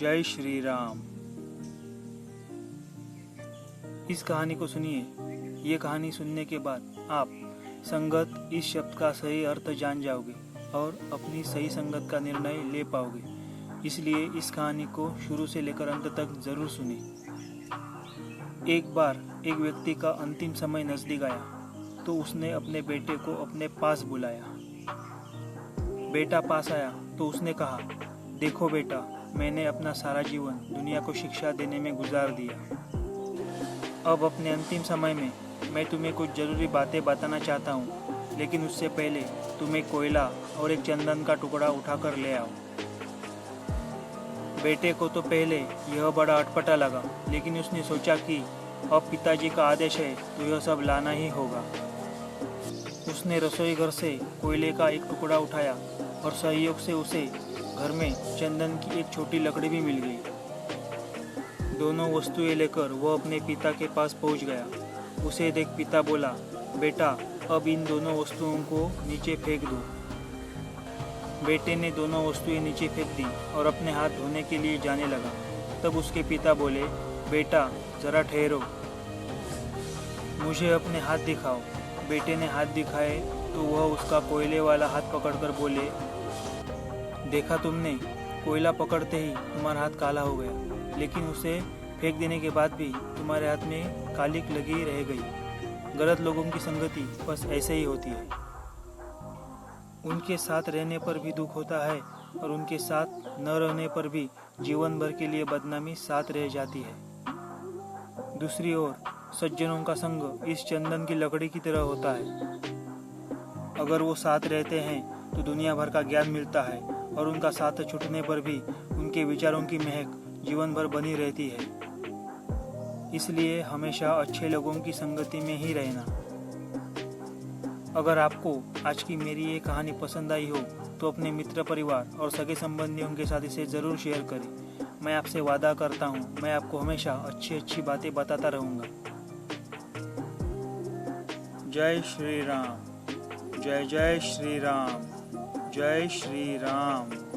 जय श्री राम। इस कहानी को सुनिए। ये कहानी सुनने के बाद आप संगत इस शब्द का सही अर्थ जान जाओगे और अपनी सही संगत का निर्णय ले पाओगे। इसलिए इस कहानी को शुरू से लेकर अंत तक जरूर सुनिए। एक बार एक व्यक्ति का अंतिम समय नजदीक आया तो उसने अपने बेटे को अपने पास बुलाया। बेटा पास आया तो उसने कहा, देखो बेटा, मैंने अपना सारा जीवन दुनिया को शिक्षा देने में गुजार दिया। अब अपने अंतिम समय में मैं तुम्हें कुछ ज़रूरी बातें बताना चाहता हूँ, लेकिन उससे पहले तुम एक कोयला और एक चंदन का टुकड़ा उठाकर ले आओ। बेटे को तो पहले यह बड़ा अटपटा लगा, लेकिन उसने सोचा कि अब पिताजी का आदेश है तो यह सब लाना ही होगा। उसने रसोई घर से कोयले का एक टुकड़ा उठाया और सहयोग से उसे घर में चंदन की एक छोटी लकड़ी भी मिल गई। दोनों वस्तुएं लेकर वह अपने पिता के पास पहुंच गया। उसे देख पिता बोला, बेटा, अब इन दोनों वस्तुओं को नीचे फेंक दो। बेटे ने दोनों वस्तुएं नीचे फेंक दी और अपने हाथ धोने के लिए जाने लगा। तब उसके पिता बोले, बेटा, जरा ठहरो, मुझे अपने हाथ दिखाओ। बेटे ने हाथ दिखाए तो वह उसका कोयले वाला हाथ पकड़कर बोले, देखा तुमने, कोयला पकड़ते ही तुम्हारा हाथ काला हो गया, लेकिन उसे फेंक देने के बाद भी तुम्हारे हाथ में कालिक लगी रह गई। गलत लोगों की संगति बस ऐसे ही होती है। उनके साथ रहने पर भी दुख होता है और उनके साथ न रहने पर भी जीवन भर के लिए बदनामी साथ रह जाती है। दूसरी ओर सज्जनों का संग इस चंदन की लकड़ी की तरह होता है। अगर वो साथ रहते हैं तो दुनिया भर का ज्ञान मिलता है और उनका साथ छूटने पर भी उनके विचारों की महक जीवन भर बनी रहती है। इसलिए हमेशा अच्छे लोगों की संगति में ही रहना। अगर आपको आज की मेरी ये कहानी पसंद आई हो तो अपने मित्र, परिवार और सगे संबंधियों के साथ इसे ज़रूर शेयर करें। मैं आपसे वादा करता हूँ, मैं आपको हमेशा अच्छी बातें बताता रहूँगा। जय श्री राम। जय जय श्री राम। जय श्री राम।